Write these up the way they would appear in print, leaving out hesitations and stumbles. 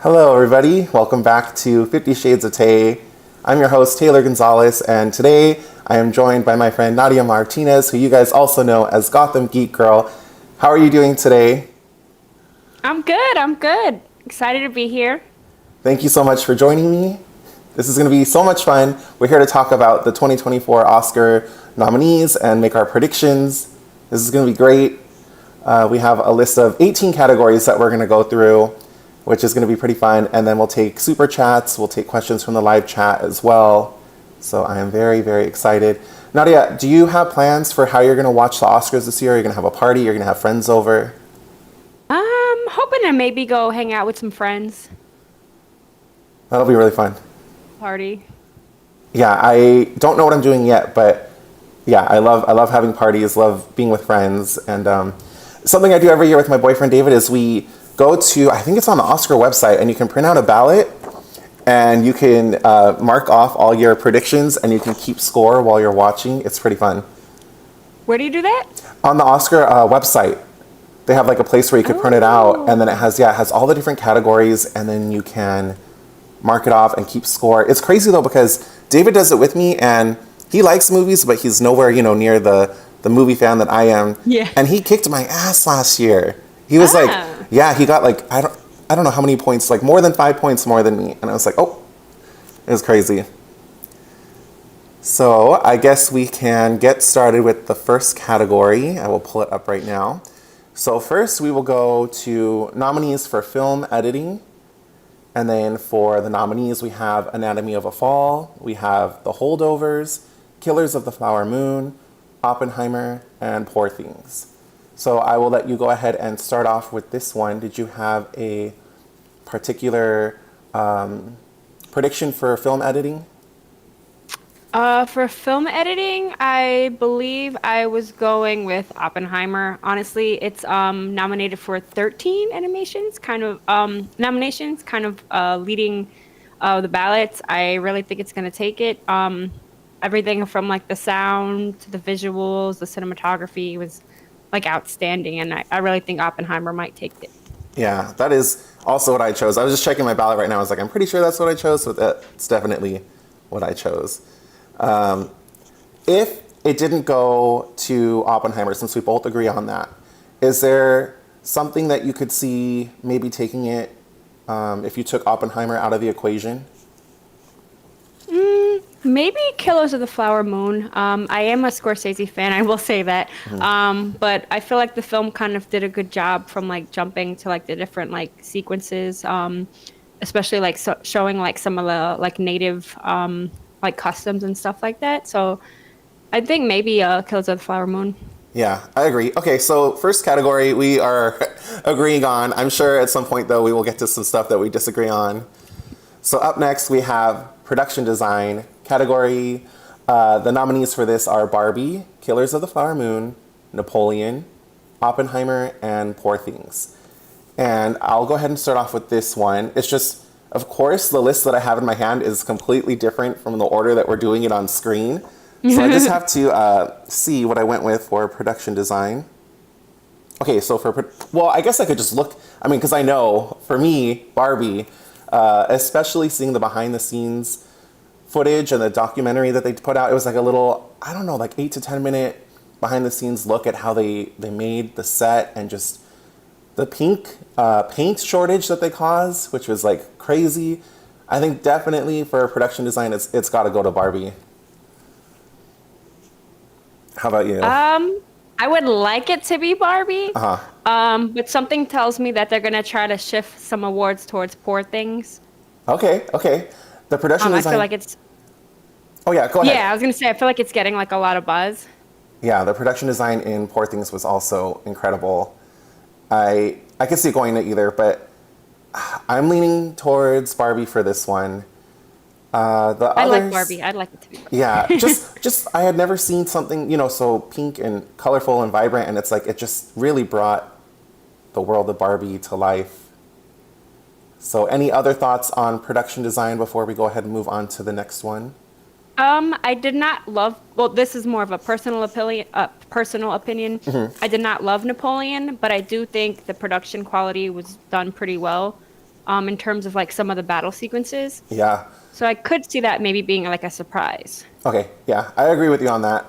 Hello, everybody. Welcome back to 50 Shades of Tay. I'm your host, Taylor Gonzalez, and today I am joined by my friend Nadya Martinez, who you guys also know as Gotham Geek Girl. How are you doing today? I'm good. I'm good. Excited to be here. Thank you so much for joining me. This is going to be so much fun. We're here to talk about the 2024 Oscar nominees and make our predictions. This is going to be great. We have a list of 18 categories that we're going to go through, which is going to be pretty fun. And then we'll take super chats. We'll take questions from the live chat as well. So I am very, very excited. Nadia, do you have plans for how you're going to watch the Oscars this year? Are you going to have a party? You're going to have friends over? Hoping to maybe go hang out with some friends. That'll be really fun. Party. Yeah, I don't know what I'm doing yet, but yeah, I love having parties, love being with friends, and something I do every year with my boyfriend David is we go to, I think it's on the Oscar website, and you can print out a ballot, and you can mark off all your predictions, and you can keep score while you're watching. It's pretty fun. Where do you do that? On the Oscar website, they have like a place where you could print it out, and then it has all the different categories, and then you can mark it off and keep score. It's crazy though because David does it with me, and he likes movies, but he's nowhere near the movie fan that I am. Yeah. And he kicked my ass last year. He was like, Ah. yeah, he got like I don't know how many points, like more than 5 points more than me, and I was like, oh, it was crazy. So I guess we can get started with the first category. I will pull it up right now. So first we will go to nominees for film editing. And then for the nominees, we have Anatomy of a Fall, we have The Holdovers, Killers of the Flower Moon, Oppenheimer, and Poor Things. So I will let you go ahead and start off with this one. Did you have a particular prediction for film editing? For film editing, I believe I was going with Oppenheimer. Honestly, it's nominated for 13 nominations, leading the ballots. I really think it's gonna take it. Everything from like the sound to the visuals, the cinematography was like outstanding, and I really think Oppenheimer might take it. Yeah, that is also what I chose. I was just checking my ballot right now. I was like, I'm pretty sure that's what I chose, so that's definitely what I chose. If it didn't go to Oppenheimer, since we both agree on that, is there something that you could see maybe taking it if you took Oppenheimer out of the equation? Maybe Killers of the Flower Moon. I am a Scorsese fan, I will say that. But I feel like the film kind of did a good job from like jumping to like the different like sequences, especially like showing like some of the like native like customs and stuff like that. So I think maybe Killers of the Flower Moon. Yeah, I agree. Okay, so first category we are agreeing on. I'm sure at some point, though, we will get to some stuff that we disagree on. So up next, we have production design category. The nominees for this are Barbie, Killers of the Flower Moon, Napoleon, Oppenheimer, and Poor Things. And I'll go ahead and start off with this one. It's just, of course, the list that I have in my hand is completely different from the order that we're doing it on screen. So I just have to see what I went with for production design. Okay, so well, I guess I could just look. I mean, because I know for me, Barbie, especially seeing the behind the scenes footage and the documentary that they put out, it was like a little, I don't know, like 8 to 10 minute behind the scenes look at how they made the set and just the pink paint shortage that they caused, which was like crazy. I think definitely for production design, it's got to go to Barbie. How about you? I would like it to be Barbie. Uh huh. But something tells me that they're gonna try to shift some awards towards Poor Things. Okay, okay. The production I feel design. like it's Oh yeah, go ahead. yeah, I was gonna say I feel like it's getting like a lot of buzz. Yeah, the production design in Poor Things was also incredible. I could see it going to either, but I'm leaning towards Barbie for this one. The I like others, Barbie. I'd like it to be yeah, Barbie. just I had never seen something so pink and colorful and vibrant, and it's like it just really brought the world of Barbie to life. So, any other thoughts on production design before we go ahead and move on to the next one? I did not love. Well, this is more of a personal opinion. Personal opinion. I did not love Napoleon, but I do think the production quality was done pretty well. in terms of like some of the battle sequences. Yeah. So I could see that maybe being like a surprise. Okay, yeah, I agree with you on that.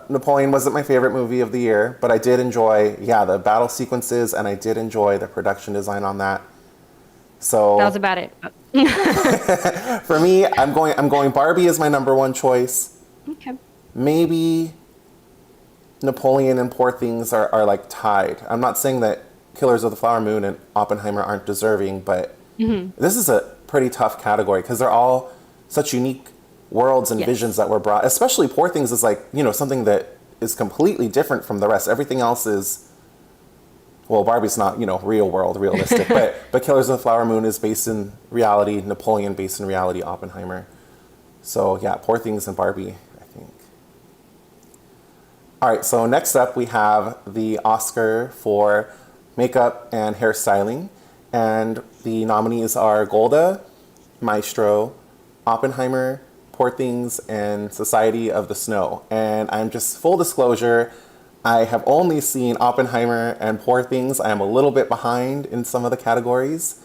Napoleon wasn't my favorite movie of the year, but I did enjoy, yeah, the battle sequences, and I did enjoy the production design on that. That was So about it. for me, I'm going Barbie is my number one choice. Okay. Maybe Napoleon and Poor Things are like tied. I'm not saying that Killers of the Flower Moon and Oppenheimer aren't deserving, but this is a pretty tough category because they're all such unique worlds and visions Yes. that were brought. Especially Poor Things is like, something that is completely different from the rest. Everything else is, well, Barbie's not, real world, realistic, but Killers of the Flower Moon is based in reality, Napoleon based in reality, Oppenheimer. So yeah, Poor Things and Barbie, I think. All right, so next up we have the Oscar for makeup and hairstyling. And the nominees are Golda, Maestro, Oppenheimer, Poor Things, and Society of the Snow. And I'm just full disclosure, I have only seen Oppenheimer and Poor Things. I am a little bit behind in some of the categories.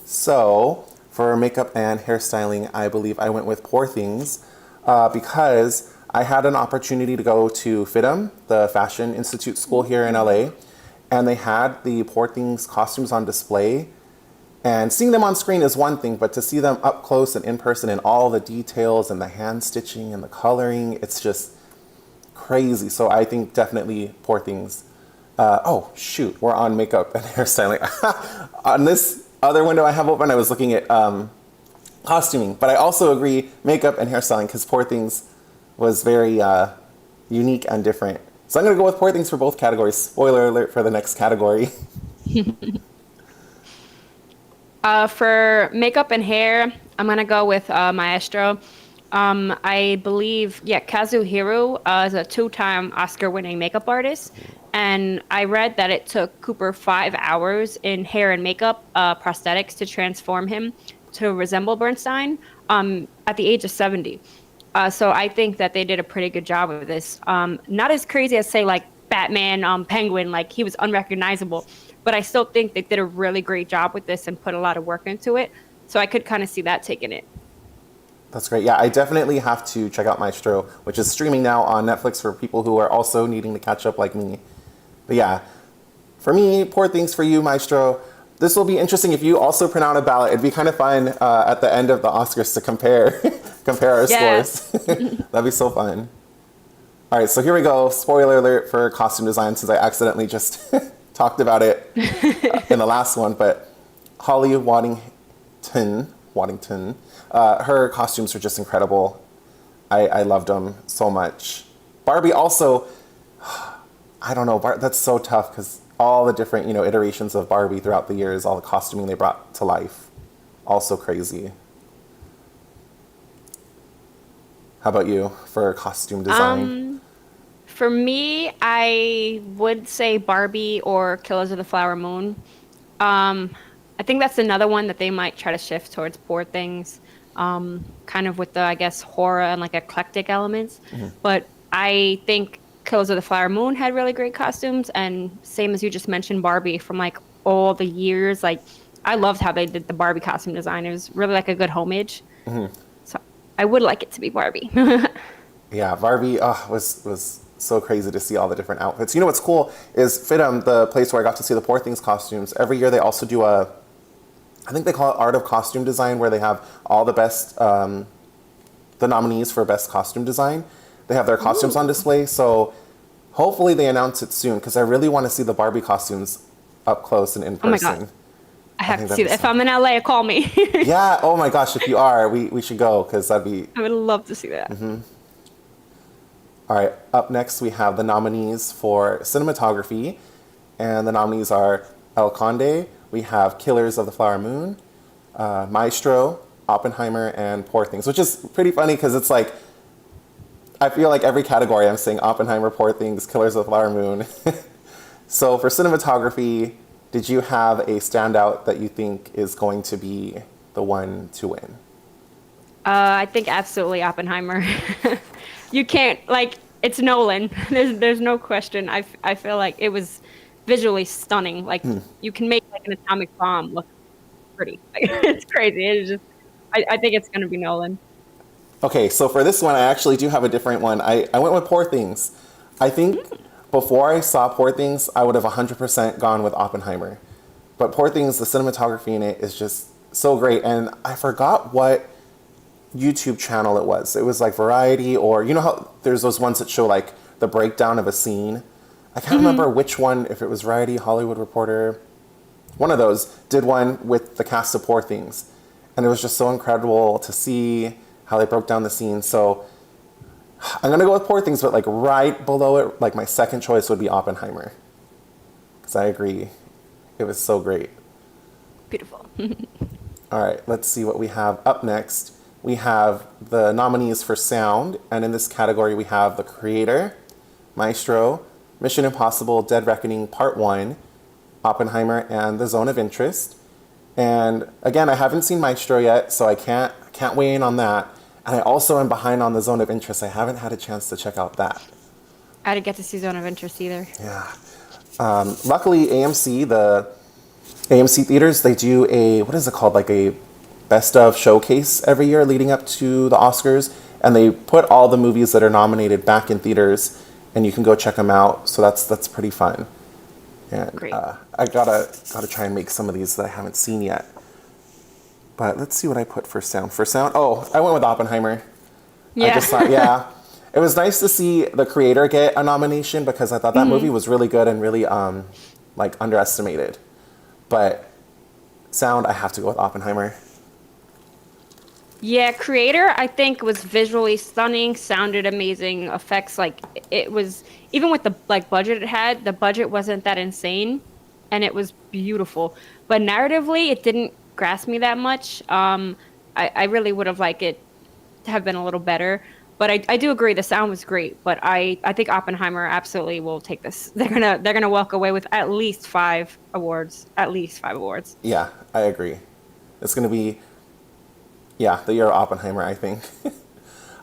So for makeup and hairstyling, I believe I went with Poor Things because I had an opportunity to go to FITM, the Fashion Institute school here in LA, and they had the Poor Things costumes on display. And seeing them on screen is one thing, but to see them up close and in person and all the details and the hand stitching and the coloring, it's just crazy. So I think definitely Poor Things. Oh, shoot, we're on makeup and hairstyling. On this other window I have open, I was looking at costuming, but I also agree makeup and hairstyling because Poor Things was very unique and different. So I'm going to go with Poor Things for both categories. Spoiler alert for the next category. For makeup and hair, I'm gonna go with Maestro. I believe, yeah, Kazuhiro is a two-time Oscar-winning makeup artist, and I read that it took Cooper 5 hours in hair and makeup prosthetics to transform him to resemble Bernstein at the age of 70. So I think that they did a pretty good job with this. Not as crazy as say like Batman, Penguin, like he was unrecognizable, but I still think they did a really great job with this and put a lot of work into it. So I could kind of see that taking it. That's great. Yeah, I definitely have to check out Maestro, which is streaming now on Netflix for people who are also needing to catch up like me. But yeah, for me, Poor Things, for you, Maestro. This will be interesting if you also print out a ballot. It'd be kind of fun at the end of the Oscars to compare compare our Yes. scores. That'd be so fun. All right, so here we go. Spoiler alert for costume design, since I accidentally just talked about it in the last one. But Holly Waddington, her costumes are just incredible. I loved them so much. Barbie also, I don't know, that's so tough because all the different, iterations of Barbie throughout the years, all the costuming they brought to life, also crazy. How about you for costume design? For me, I would say Barbie or Killers of the Flower Moon. I think that's another one that they might try to shift towards Poor Things, kind of with the, I guess, horror and like eclectic elements. But I think Killers of the Flower Moon had really great costumes, and same as you just mentioned, Barbie from like all the years. Like, I loved how they did the Barbie costume design. It was really like a good homage. So I would like it to be Barbie. Yeah, Barbie was so crazy to see all the different outfits. You know what's cool is FITM, the place where I got to see the Poor Things costumes. Every year they also do I think they call it Art of Costume Design, where they have all the best, the nominees for best costume design. They have their costumes on display, so hopefully they announce it soon because I really want to see the Barbie costumes up close and in Oh my person. God. I have think to see that'd that. be If I'm in LA, call me. Yeah, oh my gosh, if you are, we should go because that'd be. I would love to see that. All right, up next we have the nominees for cinematography, and the nominees are El Conde, we have Killers of the Flower Moon, Maestro, Oppenheimer, and Poor Things, which is pretty funny because it's like, I feel like every category I'm saying Oppenheimer, Poor Things, Killers of the Flower Moon. So for cinematography, did you have a standout that you think is going to be the one to win? I think absolutely Oppenheimer. You can't like it's Nolan. There's no question. I feel like it was visually stunning. Like you can make like an atomic bomb look pretty. It's crazy. It's just, I think it's gonna be Nolan. Okay, so for this one, I actually do have a different one. I went with Poor Things. I think before I saw Poor Things, I would have 100% gone with Oppenheimer. But Poor Things, the cinematography in it is just so great. And I forgot what YouTube channel it was. It was like Variety, or you know how there's those ones that show like the breakdown of a scene. I can't remember which one, if it was Variety, Hollywood Reporter. One of those did one with the cast of Poor Things. And it was just so incredible to see how they broke down the scene. So I'm gonna go with Poor Things, but like right below it, like my second choice would be Oppenheimer. Because I agree, it was so great. Beautiful. All right, let's see what we have up next. We have the nominees for sound, and in this category we have The Creator, Maestro, Mission Impossible Dead Reckoning Part 1, Oppenheimer, and The Zone of Interest. And again, I haven't seen Maestro yet, so I can't weigh in on that. And I also am behind on The Zone of Interest. I haven't had a chance to check out that. I didn't get to see Zone of Interest either. Yeah. Luckily, the AMC theaters, they do a, what is it called? Like a best of showcase every year leading up to the Oscars. And they put all the movies that are nominated back in theaters, and you can go check them out. So that's pretty fun. And Great. I gotta try and make some of these that I haven't seen yet. But let's see what I put for sound. For sound, oh, I went with Oppenheimer. Yeah. I just thought, yeah. It was nice to see The Creator get a nomination because I thought that movie was really good and really like underestimated. But sound, I have to go with Oppenheimer. Yeah, Creator, I think, was visually stunning, sounded amazing, effects, like, it was, even with the, like, budget it had, the budget wasn't that insane, and it was beautiful. But narratively, it didn't grasp me that much. I really would have liked it to have been a little better. But I do agree, the sound was great, but I think Oppenheimer absolutely will take this. They're gonna walk away with at least 5 awards. At least 5 awards. Yeah, I agree. It's going to be, yeah, the year of Oppenheimer, I think.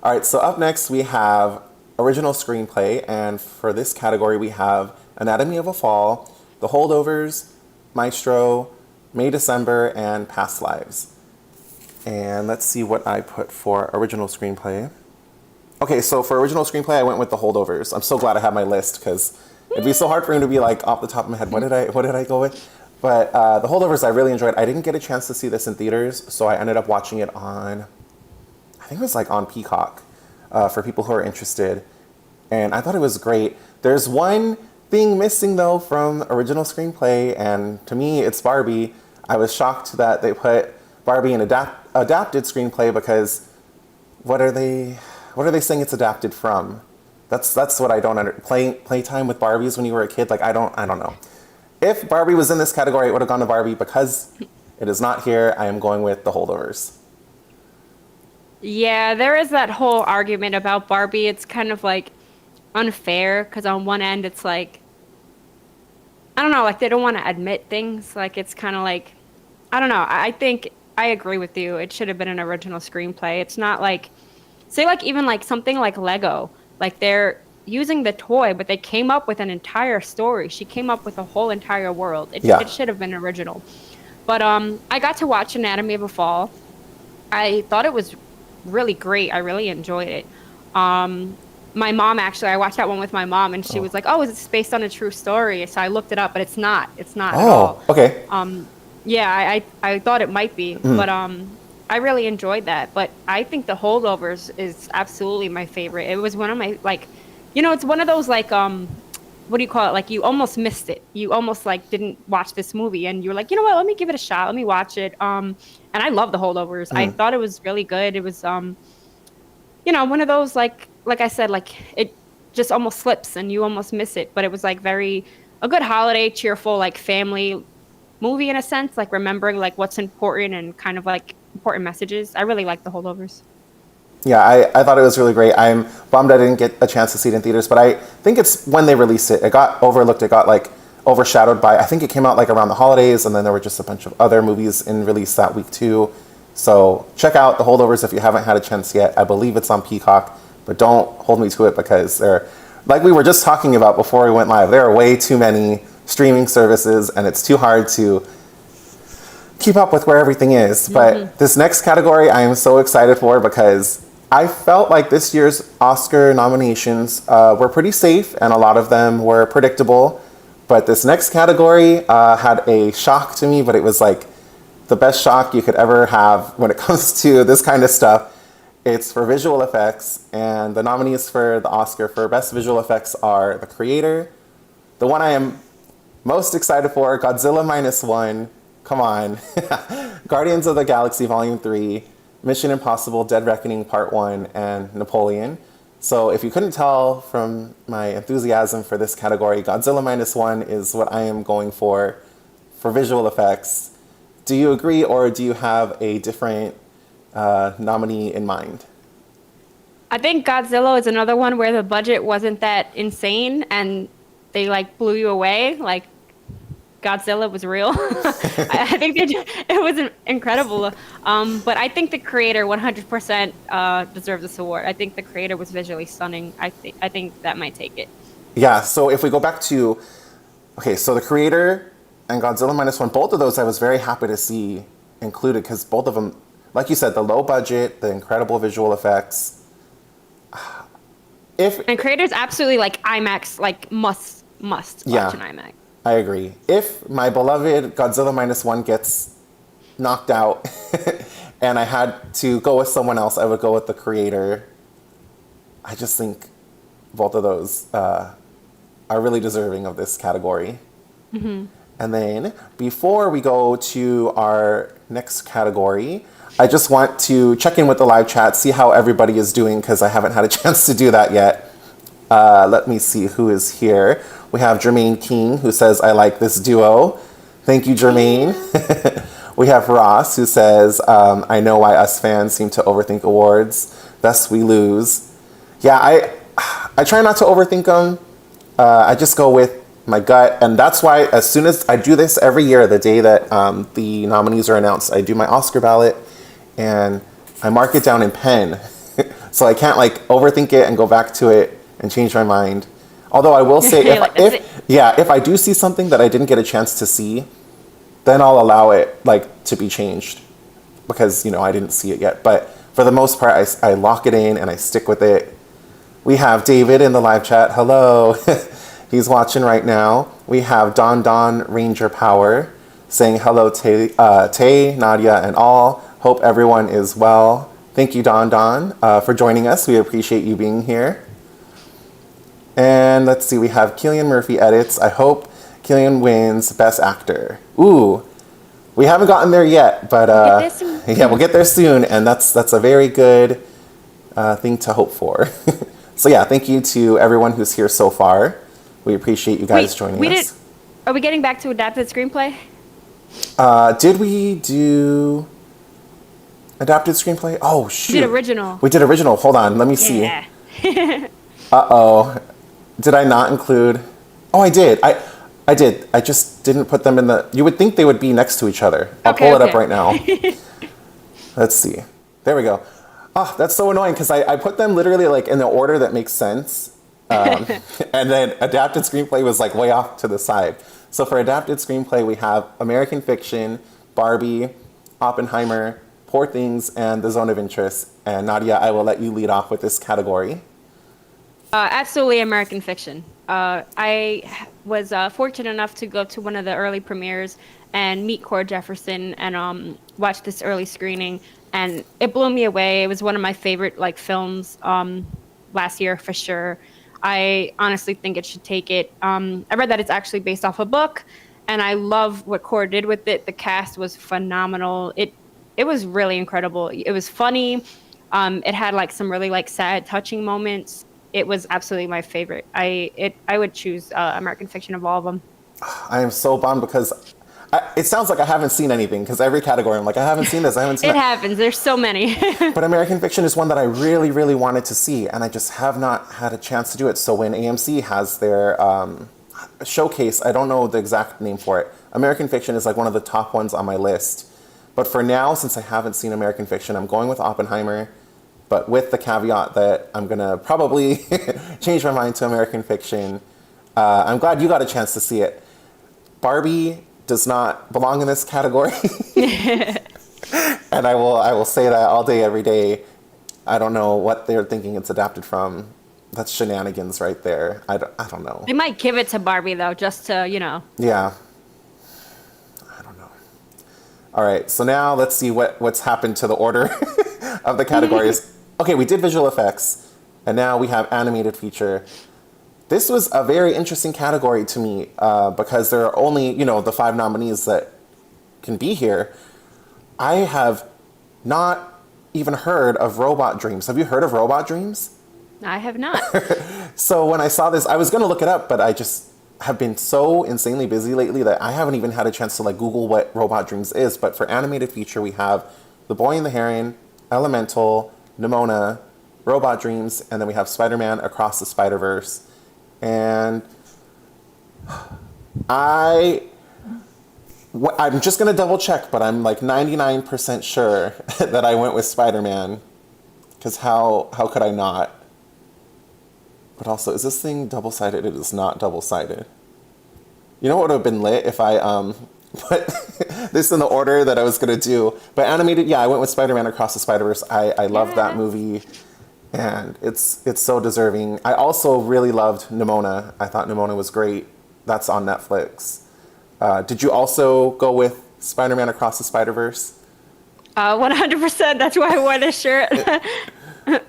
All right, so up next we have original screenplay, and for this category we have Anatomy of a Fall, The Holdovers, Maestro, May December, and Past Lives. And let's see what I put for original screenplay. Okay, so for original screenplay, I went with The Holdovers. I'm so glad I have my list because it'd be so hard for me to be like off the top of my head. What did I go with? But The Holdovers, I really enjoyed. I didn't get a chance to see this in theaters, so I ended up watching it on, I think it was like on Peacock, for people who are interested. And I thought it was great. There's one thing missing though from original screenplay, and to me, it's Barbie. I was shocked that they put Barbie in adapted screenplay because what are they saying it's adapted from? That's what I don't playtime with Barbies when you were a kid. Like I don't know. If Barbie was in this category, it would have gone to Barbie. Because it is not here, I am going with The Holdovers. Yeah, there is that whole argument about Barbie. It's kind of like unfair because on one end it's like, I don't know, like they don't want to admit things. Like it's kind of like, I don't know. I think I agree with you. It should have been an original screenplay. It's not like, say like even like something like Lego. Like they're using the toy, but they came up with an entire story. She came up with a whole entire world. It should have been original. But I got to watch Anatomy of a Fall. I thought it was really great. I really enjoyed it. My mom actually, I watched that one with my mom, and she was like, "Oh, is it based on a true story?" So I looked it up, but it's not. It's not at all. Okay. Yeah, I thought it might be, but I really enjoyed that. But I think The Holdovers is absolutely my favorite. It was one of my like, it's one of those like what do you call it? Like you almost missed it. You almost like didn't watch this movie, and you were like, you know what? Let me give it a shot. Let me watch it. And I love The Holdovers. I thought it was really good. It was one of those like I said, like it just almost slips and you almost miss it. But it was like a good holiday, cheerful, like family movie in a sense, like remembering like what's important and kind of like important messages. I really like The Holdovers. Yeah, I thought it was really great. I'm bummed I didn't get a chance to see it in theaters, but I think it's when they released it. It got overlooked. It got like overshadowed by, I think it came out like around the holidays, and then there were just a bunch of other movies in release that week too. So check out The Holdovers if you haven't had a chance yet. I believe it's on Peacock, but don't hold me to it because like we were just talking about before we went live, there are way too many streaming services and it's too hard to keep up with where everything is. But this next category I am so excited for because I felt like this year's Oscar nominations were pretty safe and a lot of them were predictable. But this next category had a shock to me, but it was like the best shock you could ever have when it comes to this kind of stuff. It's for visual effects, and the nominees for the Oscar for Best Visual Effects are The Creator, the one I am most excited for, Godzilla Minus One, come on, Guardians of the Galaxy Volume 3, Mission Impossible Dead Reckoning Part 1, and Napoleon. So if you couldn't tell from my enthusiasm for this category, Godzilla Minus One is what I am going for visual effects. Do you agree, or do you have a different nominee in mind? I think Godzilla is another one where the budget wasn't that insane and they like blew you away. Like Godzilla was real. I think it was incredible. But I think The Creator 100% deserves this award. I think The Creator was visually stunning. I think that might take it. Yeah, so if we go back to, okay, so The Creator and Godzilla Minus One, both of those I was very happy to see included because both of them, like you said, the low budget, the incredible visual effects. And Creator's absolutely like IMAX, like must watch an IMAX. I agree. If my beloved Godzilla Minus One gets knocked out and I had to go with someone else, I would go with The Creator. I just think both of those are really deserving of this category. And then before we go to our next category, I just want to check in with the live chat, see how everybody is doing, because I haven't had a chance to do that yet. Let me see who is here. We have Jermaine King, who says, I like this duo. Thank you, Jermaine. We have Ross, who says, I know why us fans seem to overthink awards. Thus we lose. Yeah, I try not to overthink them. I just go with my gut. And that's why as soon as I do this every year, the day that the nominees are announced, I do my Oscar ballot and I mark it down in pen. So I can't like overthink it and go back to it and change my mind. Although I will say if I do see something that I didn't get a chance to see, then I'll allow it like to be changed because, you know, I didn't see it yet. But for the most part, I lock it in and I stick with it. We have David in the live chat. Hello. He's watching right now. We have Don Ranger Power saying hello, Tay, Nadya, and all. Hope everyone is well. Thank you, Don, for joining us. We appreciate you being here. And let's see, we have Cillian Murphy edits. I hope Cillian wins Best Actor. Ooh, we haven't gotten there yet, but yeah, we'll get there soon, and that's a very good thing to hope for. So yeah, thank you to everyone who's here so far. We appreciate you guys joining us. Are we getting back to adapted screenplay? Did we do adapted screenplay? Oh shoot, We did original. We did original. Hold on, let me see. Yeah. Uh-oh. Did I not include? Oh, I did. I did. I just didn't put them in the... You would think they would be next to each other. I'll pull it up right now. Let's see. There we go. Oh, that's so annoying because I put them literally like in the order that makes sense. And then adapted screenplay was like way off to the side. So for adapted screenplay, we have American Fiction, Barbie, Oppenheimer, Poor Things, and The Zone of Interest. And Nadya, I will let you lead off with this category. Absolutely American Fiction. I was fortunate enough to go to one of the early premieres and meet Cord Jefferson and watch this early screening, and it blew me away. It was one of my favorite like films last year for sure. I honestly think it should take it. I read that it's actually based off a book, and I love what Cord did with it. The cast was phenomenal. It was really incredible. It was funny. It had like some really like sad, touching moments. It was absolutely my favorite. I would choose American Fiction of all of them. I am so bummed because it sounds like I haven't seen anything because every category I'm like, I haven't seen this, I haven't seen It happens. There's so many. But American Fiction is one that I really, really wanted to see, and I just have not had a chance to do it. So when AMC has their showcase, I don't know the exact name for it. American Fiction is like one of the top ones on my list. But for now, since I haven't seen American Fiction, I'm going with Oppenheimer, but with the caveat that I'm going to probably change my mind to American Fiction. I'm glad you got a chance to see it. Barbie does not belong in this category. And I will say that all day, every day. I don't know what they're thinking it's adapted from. That's shenanigans right there. I don't know. They might give it to Barbie though, just to, you know. Yeah. I don't know. All right, so now let's see what's happened to the order of the categories. Okay, we did visual effects, and now we have animated feature. This was a very interesting category to me because there are only, the 5 nominees that can be here. I have not even heard of Robot Dreams. Have you heard of Robot Dreams? I have not. So when I saw this, I was going to look it up, but I just have been so insanely busy lately that I haven't even had a chance to Google what Robot Dreams is. But for animated feature, we have The Boy and the Heron, Elemental, Nimona, Robot Dreams, and then we have Spider-Man Across the Spider-Verse. And I'm just going to double check, but I'm 99% sure that I went with Spider-Man. Because how could I not? But also, is this thing double-sided? It is not double-sided. You know what would have been lit if I put this in the order that I was going to do? But animated, yeah, I went with Spider-Man Across the Spider-Verse. I love that movie, and it's so deserving. I also really loved Nimona. I thought Nimona was great. That's on Netflix. Did you also go with Spider-Man Across the Spider-Verse? 100%. That's why I wore this shirt,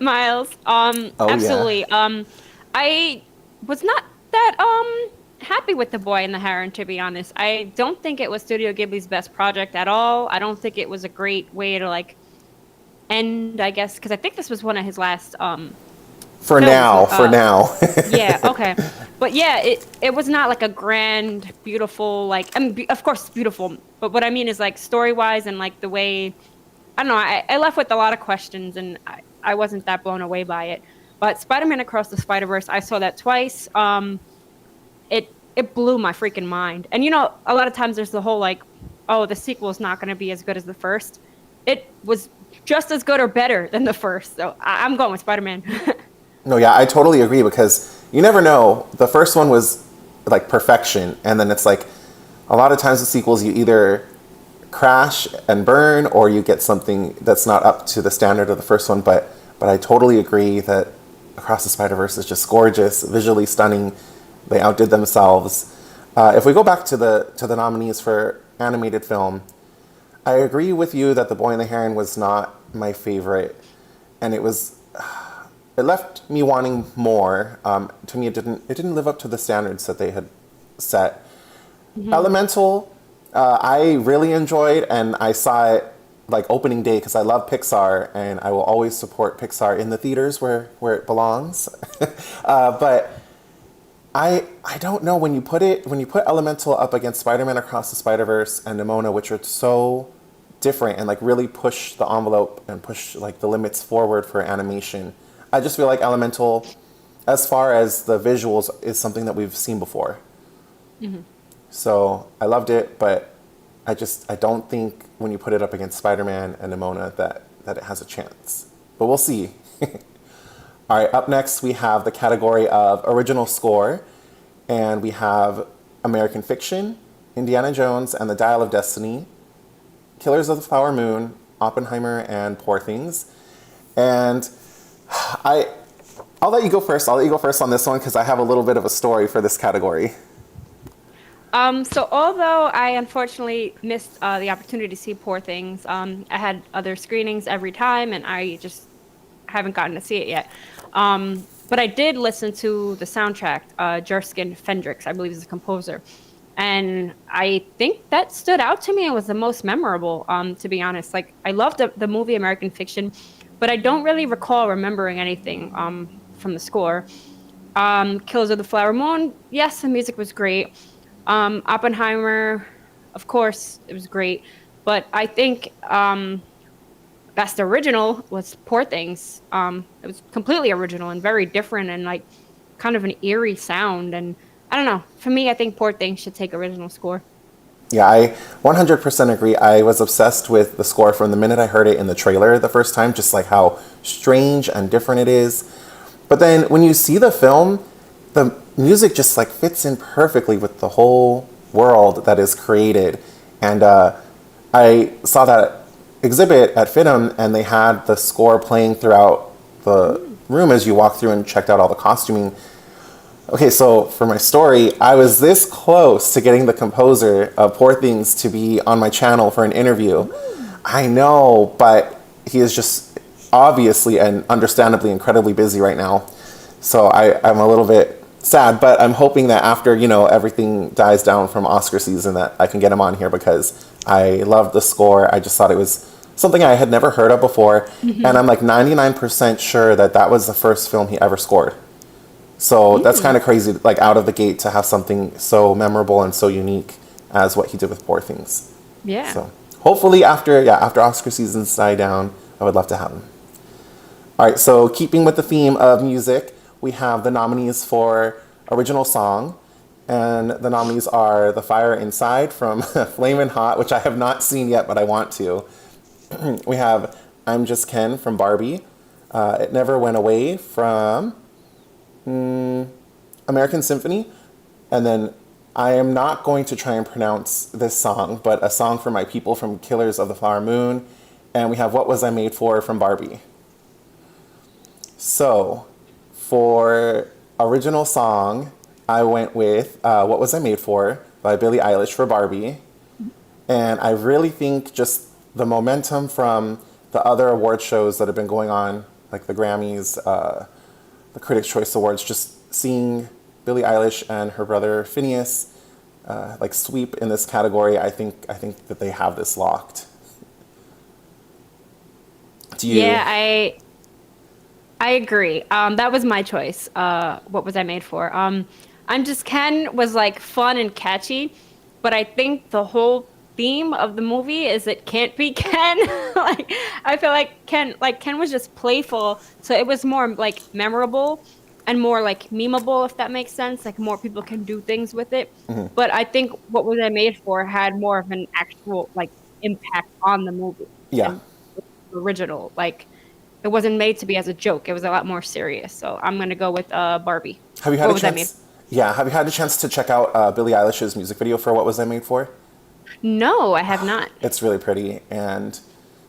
Miles. Absolutely. Yeah. I was not that happy with The Boy and the Heron, to be honest. I don't think it was Studio Ghibli's best project at all. I don't think it was a great way to end, I guess, because I think this was one of his last For films. now. Yeah, okay. But yeah, it was not a grand, beautiful, of course it's beautiful, but what I mean is story-wise and the way, I don't know, I left with a lot of questions and I wasn't that blown away by it. But Spider-Man Across the Spider-Verse, I saw that twice. It blew my freaking mind. And a lot of times there's the whole the sequel is not going to be as good as the first. It was just as good or better than the first. So I'm going with Spider-Man. No, yeah, I totally agree because you never know. The first one was perfection, and then it's a lot of times the sequels you either crash and burn or you get something that's not up to the standard of the first one. But I totally agree that Across the Spider-Verse is just gorgeous, visually stunning. They outdid themselves. If we go back to the nominees for animated film, I agree with you that The Boy and the Heron was not my favorite, and it left me wanting more. To me, it didn't live up to the standards that they had set. Mm-hmm. Elemental, I really enjoyed, and I saw it opening day because I love Pixar, and I will always support Pixar in the theaters where it belongs. But I don't know, when you put Elemental up against Spider-Man Across the Spider-Verse and Nimona, which are so different and really push the envelope and push the limits forward for animation, I just feel Elemental, as far as the visuals, is something that we've seen before. Mm-hmm. So I loved it, but I don't think when you put it up against Spider-Man and Nimona that it has a chance. But we'll see. All right, up next we have the category of original score, and we have American Fiction, Indiana Jones and the Dial of Destiny, Killers of the Flower Moon, Oppenheimer, and Poor Things. And I'll let you go first. I'll let you go first on this one because I have a little bit of a story for this category. So although I unfortunately missed the opportunity to see Poor Things, I had other screenings every time, and I just haven't gotten to see it yet. But I did listen to the soundtrack. Jerskin Fendrix, I believe, is the composer. And I think that stood out to me and was the most memorable, to be honest. I loved the movie American Fiction, but I don't really recall remembering anything from the score. Killers of the Flower Moon, yes, the music was great. Oppenheimer, of course, it was great. But I think best original was Poor Things. It was completely original and very different and kind of an eerie sound. And I don't know. For me, I think Poor Things should take original score. Yeah, I 100% agree. I was obsessed with the score from the minute I heard it in the trailer the first time, just how strange and different it is. But then when you see the film, the music just fits in perfectly with the whole world that is created. And I saw that exhibit at FITM, and they had the score playing throughout the room as you walk through and checked out all the costuming. Okay, so for my story, I was this close to getting the composer of Poor Things to be on my channel for an interview. I know, but he is just obviously and understandably incredibly busy right now. So I'm a little bit sad, but I'm hoping that after, everything dies down from Oscar season that I can get him on here because I love the score. I just thought it was something I had never heard of before. And I'm like 99% sure that that was the first film he ever scored. So that's kind of crazy, like out of the gate to have something so memorable and so unique as what he did with Poor Things. Yeah. So hopefully after Oscar seasons die down, I would love to have him. All right, so keeping with the theme of music, we have the nominees for original song. And the nominees are The Fire Inside from Flamin' Hot, which I have not seen yet, but I want to. We have I'm Just Ken from Barbie. It Never Went Away from American Symphony. And then I am not going to try and pronounce this song, but a song for my people from Killers of the Flower Moon. And we have What Was I Made For from Barbie. So for original song, I went with What Was I Made For by Billie Eilish for Barbie. And I really think just the momentum from the other award shows that have been going on, like the Grammys, the Critics' Choice Awards, just seeing Billie Eilish and her brother Phineas like sweep in this category, I think that they have this locked. Do you? Yeah, I agree. That was my choice. What Was I Made For? I'm Just Ken was like fun and catchy, but I think the whole theme of the movie is it can't be Ken. Like I feel like Ken was just playful, so it was more like memorable and more like memeable, if that makes sense. Like more people can do things with it. But I think What Was I Made For had more of an actual like impact on the movie Yeah. than the original. Like it wasn't made to be as a joke. It was a lot more serious. So I'm gonna go with Barbie. Have you had What a Was I Made chance? Yeah, have you had a chance to check out Billie Eilish's music video for What Was I Made For? No, I have not. It's really pretty, and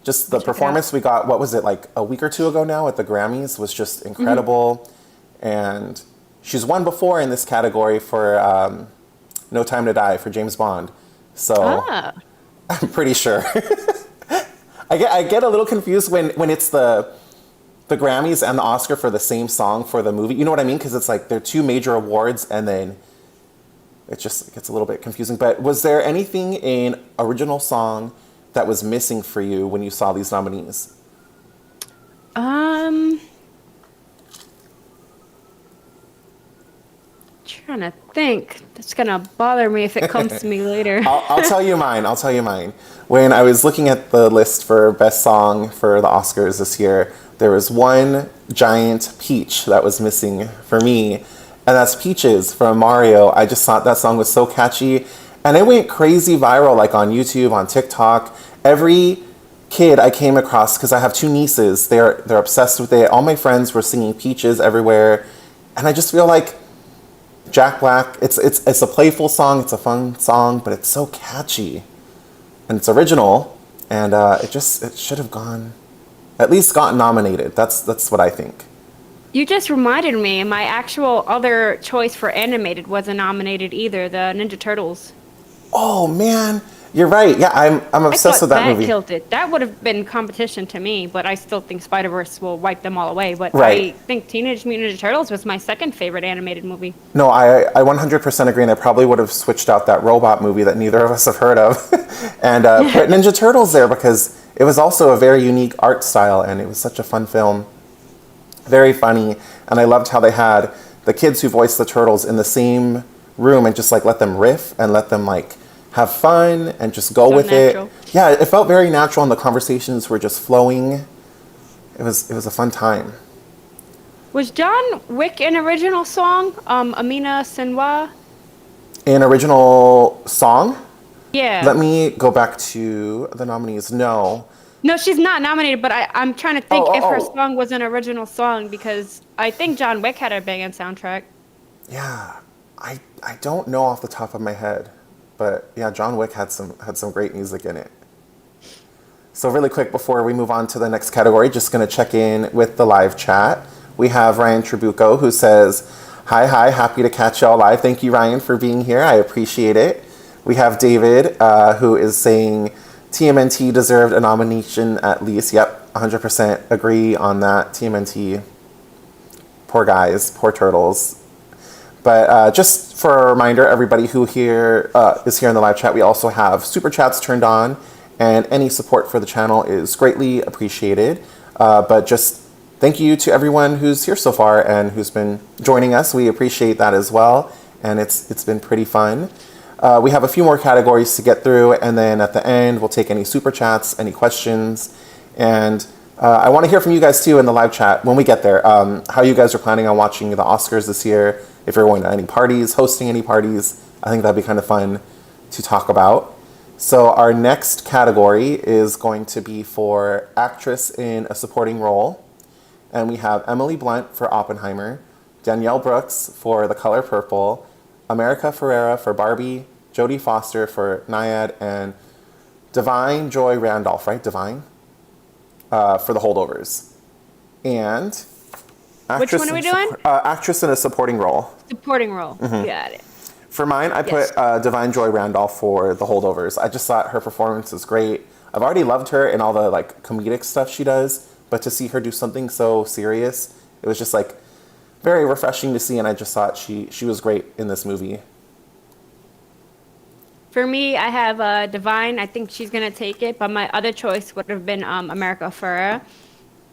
just the Check it out. performance we got, what was it, like a week or two ago now at the Grammys was just incredible. And she's won before in this category for No Time to Die for James Bond. So Ah, I'm pretty sure. I get a little confused when it's the Grammys and the Oscar for the same song for the movie. You know what I mean? Because it's like they're two major awards, and then it just gets a little bit confusing. But was there anything in original song that was missing for you when you saw these nominees? trying to think. That's gonna bother me if it comes to me later. I'll tell you mine. I'll tell you mine. When I was looking at the list for best song for the Oscars this year, there was one giant peach that was missing for me, and that's Peaches from Mario. I just thought that song was so catchy, and it went crazy viral, like on YouTube, on TikTok. Every kid I came across, because I have two nieces, they're obsessed with it. All my friends were singing Peaches everywhere, and I just feel like Jack Black, it's a playful song, it's a fun song, but it's so catchy, and it's original, and it should have at least gotten nominated. That's what I think. You just reminded me, my actual other choice for animated wasn't nominated either, the Ninja Turtles. Oh man, you're right. Yeah, I'm I obsessed thought with that that movie. killed it. That would have been competition to me, but I still think Spider-Verse will wipe them all away. But Right. I think Teenage Mutant Ninja Turtles was my second favorite animated movie. No, I 100% agree, and I probably would have switched out that robot movie that neither of us have heard of, and put Ninja Turtles there because it was also a very unique art style, and it was such a fun film, very funny, and I loved how they had the kids who voiced the turtles in the same room and just like let them riff and let them like have fun and just go So with natural. it. Yeah, it felt very natural, and the conversations were just flowing. It was a fun time. Was John Wick an original song? Amina Senwa? An original song? Yeah. Let me go back to the nominees. No. No, she's not nominated, but I'm trying to think if her Oh. song was an original song because I think John Wick had a banging soundtrack. Yeah. I don't know off the top of my head. But yeah, John Wick had some great music in it. So really quick before we move on to the next category, just going to check in with the live chat. We have Ryan Tribuco who says, hi, happy to catch y'all live. Thank you, Ryan, for being here. I appreciate it. We have David who is saying TMNT deserved a nomination at least. Yep, 100% agree on that. TMNT, poor guys, poor turtles. But just for a reminder, everybody who is here in the live chat, we also have super chats turned on, and any support for the channel is greatly appreciated. But just thank you to everyone who's here so far and who's been joining us. We appreciate that as well, and it's been pretty fun. We have a few more categories to get through, and then at the end, we'll take any super chats, any questions, and I want to hear from you guys too in the live chat when we get there. How you guys are planning on watching the Oscars this year? If you're going to any parties, hosting any parties, I think that'd be kind of fun to talk about. So our next category is going to be for actress in a supporting role. And we have Emily Blunt for Oppenheimer, Danielle Brooks for The Color Purple, America Ferrera for Barbie, Jodie Foster for Nyad, and Divine Joy Randolph, right? Divine? For The Holdovers. And which one are we doing? Actress in a supporting role. Supporting role. Got it. For mine, I put Divine Joy Randolph for The Holdovers. I just thought her performance was great. I've already loved her in all the like comedic stuff she does, but to see her do something so serious, it was just like very refreshing to see, and I just thought she was great in this movie. For me, I have Divine. I think she's gonna take it, but my other choice would have been America Ferrera.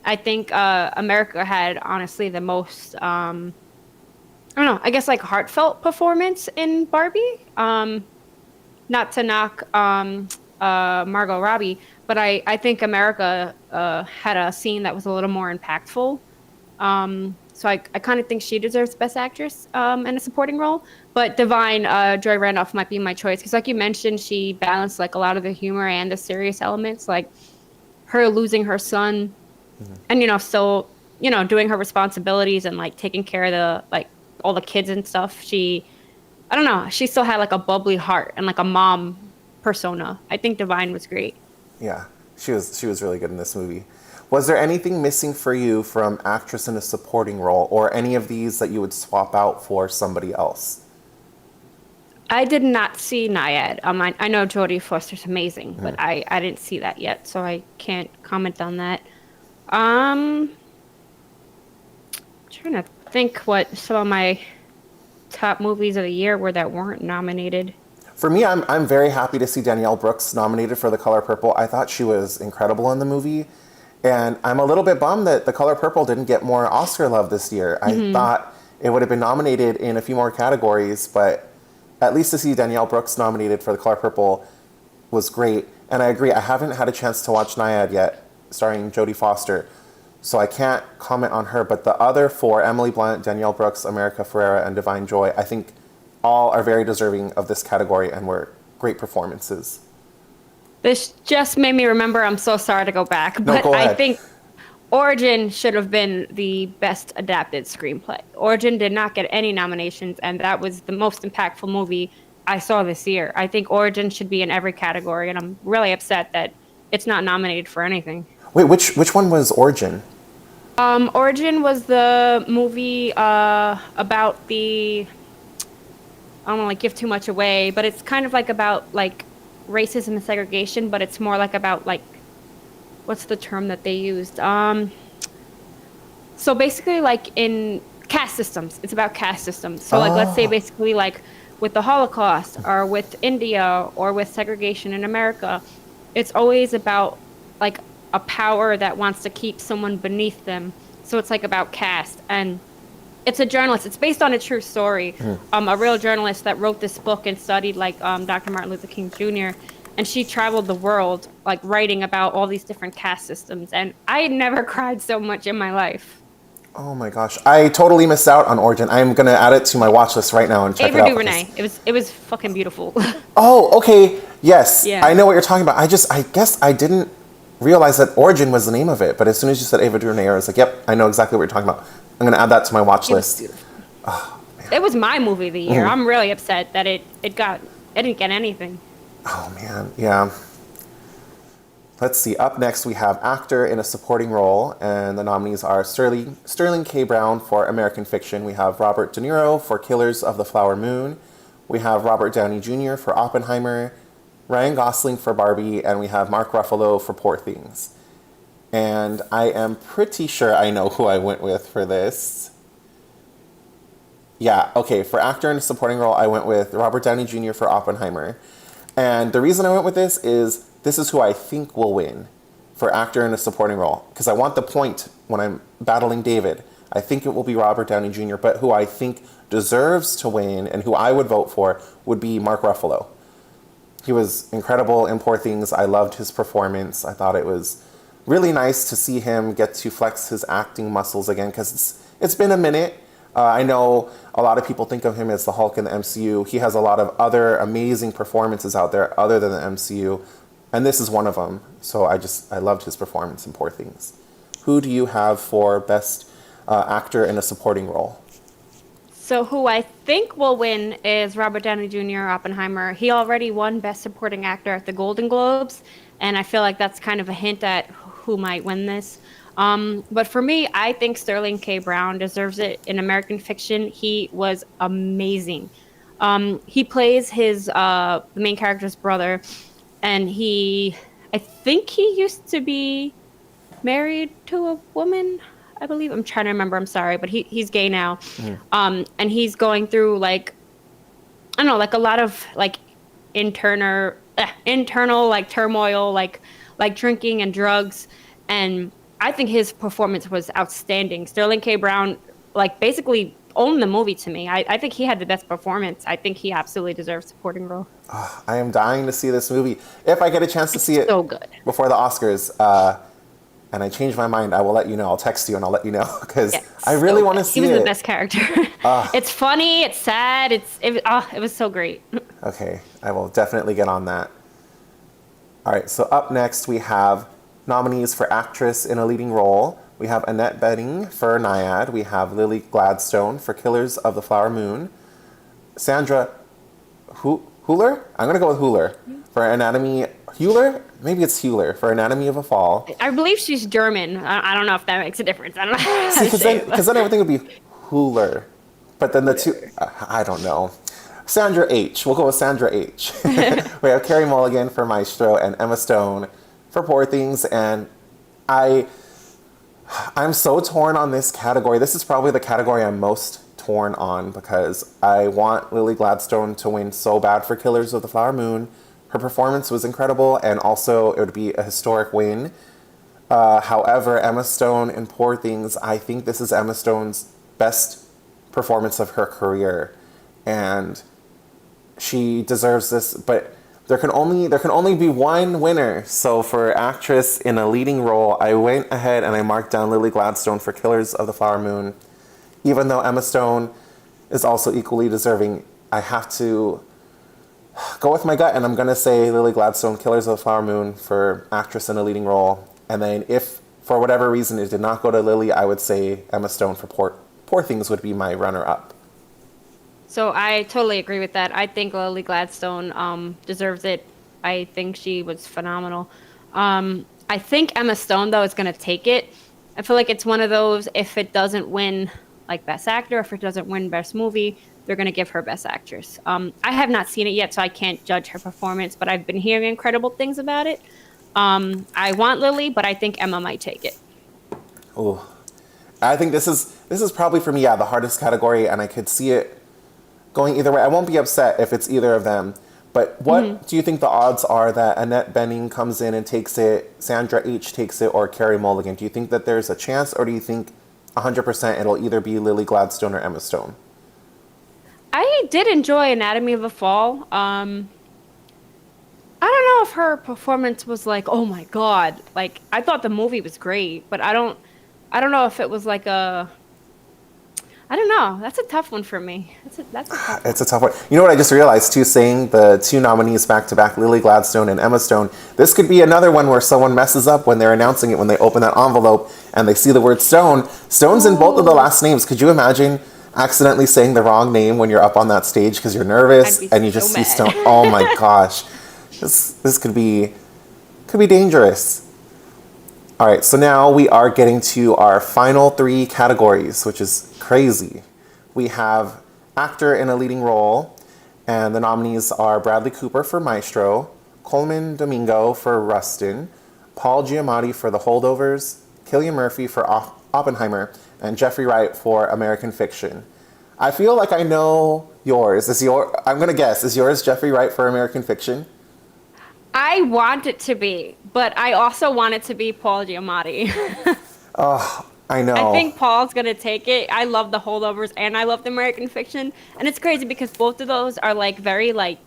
I think America had honestly the most, I don't know, I guess like heartfelt performance in Barbie. Not to knock Margot Robbie, but I think America had a scene that was a little more impactful. So I kind of think she deserves Best Actress in a supporting role. But Divine Joy Randolph might be my choice because, like you mentioned, she balanced like a lot of the humor and the serious elements, like her losing her son. And, still, doing her responsibilities and, like, taking care of the, like, all the kids and stuff. I don't know, she still had, like, a bubbly heart and, like, a mom persona. I think Divine was great. Yeah, she was really good in this movie. Was there anything missing for you from actress in a supporting role, or any of these that you would swap out for somebody else? I did not see Nyad. I know Jodie Foster's amazing, but I didn't see that yet, so I can't comment on that. I'm trying to think what some of my top movies of the year were that weren't nominated. For me, I'm very happy to see Danielle Brooks nominated for The Color Purple. I thought she was incredible in the movie, and I'm a little bit bummed that The Color Purple didn't get more Oscar love this year. I thought it would have been nominated in a few more categories, but at least to see Danielle Brooks nominated for The Color Purple was great. And I agree, I haven't had a chance to watch Nyad yet, starring Jodie Foster, so I can't comment on her, but the other four, Emily Blunt, Danielle Brooks, America Ferrera, and Divine Joy, I think all are very deserving of this category and were great performances. This just made me remember, I'm so sorry to go back, but go ahead. I think Origin should have been the best adapted screenplay. Origin did not get any nominations, and that was the most impactful movie I saw this year. I think Origin should be in every category, and I'm really upset that it's not nominated for anything. Wait, which one was Origin? Origin was the movie about the, I don't want to like give too much away, but it's kind of like about like racism and segregation, but it's more like about like, what's the term that they used? So basically like in caste systems, it's about caste systems. So like, let's say basically like with the Holocaust or with India or with segregation in America, it's always about like a power that wants to keep someone beneath them. So it's like about caste. And it's a journalist. It's based on a true story. A real journalist that wrote this book and studied like Dr. Martin Luther King Jr. And she traveled the world like writing about all these different caste systems. And I had never cried so much in my life. Oh my gosh, I totally missed out on Origin. I'm gonna add it to my watch list right now and check it out. Ava DuVernay. It was fucking beautiful. Oh, okay. Yes, Yeah. I know what you're talking about. I guess I didn't realize that Origin was the name of it, but as soon as you said Ava DuVernay, I was like, yep, I know exactly what you're talking about. I'm gonna add that to my watch list. It was my movie of the year. I'm really upset that it got it didn't get anything. Oh man, yeah. Let's see. Up next, we have actor in a supporting role, and the nominees are Sterling K. Brown for American Fiction. We have Robert De Niro for Killers of the Flower Moon. We have Robert Downey Jr. for Oppenheimer, Ryan Gosling for Barbie, and we have Mark Ruffalo for Poor Things. And I am pretty sure I know who I went with for this. Yeah, okay. For actor in a supporting role, I went with Robert Downey Jr. for Oppenheimer. And the reason I went with this is who I think will win for actor in a supporting role. Because I want the point when I'm battling David. I think it will be Robert Downey Jr., but who I think deserves to win and who I would vote for would be Mark Ruffalo. He was incredible in Poor Things. I loved his performance. I thought it was really nice to see him get to flex his acting muscles again because it's been a minute. I know a lot of people think of him as the Hulk in the MCU. He has a lot of other amazing performances out there other than the MCU, and this is one of them. So I loved his performance in Poor Things. Who do you have for best actor in a supporting role? So who I think will win is Robert Downey Jr. Oppenheimer. He already won Best Supporting Actor at the Golden Globes, and I feel like that's kind of a hint at who might win this. But for me, I think Sterling K. Brown deserves it in American Fiction. He was amazing. He plays the main character's brother, and I think he used to be married to a woman, I believe. I'm trying to remember. I'm sorry, but he's gay now. And he's going through like, I don't know, like a lot of like internal like turmoil, like drinking and drugs. And I think his performance was outstanding. Sterling K. Brown, like basically owned the movie to me. I think he had the best performance. I think he absolutely deserves supporting role. I am dying to see this movie. If I get a chance to see it So good. before the Oscars, and I change my mind, I will let you know. I'll text you and I'll let you know because I really want to see it. He was the best character. It's funny. It's sad. It was so great. Okay, I will definitely get on that. All right, so up next we have nominees for actress in a leading role. We have Annette Bening for Nyad. We have Lily Gladstone for Killers of the Flower Moon. Sandra Hüller? I'm going to go with Hüller for Anatomy. Hüller? Maybe it's Hüller for Anatomy of a Fall. I believe she's German. I don't know if that makes a difference. I don't know. See, because then everything would be Hüller. But then the two, I don't know. Sandra H. We'll go with Sandra H. We have Carey Mulligan for Maestro and Emma Stone for Poor Things. And I'm so torn on this category. This is probably the category I'm most torn on because I want Lily Gladstone to win so bad for Killers of the Flower Moon. Her performance was incredible, and also it would be a historic win. However, Emma Stone in Poor Things, I think this is Emma Stone's best performance of her career, and she deserves this. But there can only be one winner. So for actress in a leading role, I went ahead and I marked down Lily Gladstone for Killers of the Flower Moon. Even though Emma Stone is also equally deserving, I have to go with my gut, and I'm going to say Lily Gladstone, Killers of the Flower Moon for actress in a leading role. And then if, for whatever reason, it did not go to Lily, I would say Emma Stone for Poor Things would be my runner-up. So I totally agree with that. I think Lily Gladstone deserves it. I think she was phenomenal. I think Emma Stone, though, is going to take it. I feel like it's one of those, if it doesn't win like Best Actor, if it doesn't win Best Movie, they're going to give her Best Actress. I have not seen it yet, so I can't judge her performance, but I've been hearing incredible things about it. I want Lily, but I think Emma might take it. Oh, I think this is probably for me, the hardest category, and I could see it going either way. I won't be upset if it's either of them. But what do you think the odds are that Annette Bening comes in and takes it, Sandra H takes it, or Carey Mulligan? Do you think that there's a chance, or do you think 100% it'll either be Lily Gladstone or Emma Stone? I did enjoy Anatomy of a Fall. I don't know if her performance was like, oh my God. Like, I thought the movie was great, but I don't know if it was like I don't know. That's a tough one for me. That's a tough one. It's a tough one. You know what I just realized too, saying the two nominees back to back, Lily Gladstone and Emma Stone, this could be another one where someone messes up when they're announcing it, when they open that envelope and they see the word Stone. Stone's in both of the last names. Could you imagine accidentally saying the wrong name when you're up on that stage because you're I'd be nervous and you so just see mad. Stone. Oh my gosh, this could be dangerous. All right, so now we are getting to our final three categories, which is crazy. We have actor in a leading role, and the nominees are Bradley Cooper for Maestro, Coleman Domingo for Rustin, Paul Giamatti for The Holdovers, Cillian Murphy for Oppenheimer, and Jeffrey Wright for American Fiction. I feel like I know yours. I'm gonna guess, is yours Jeffrey Wright for American Fiction? I want it to be, but I also want it to be Paul Giamatti. I I know. think Paul's gonna take it. I love The Holdovers and I love the American Fiction, and it's crazy because both of those are like very like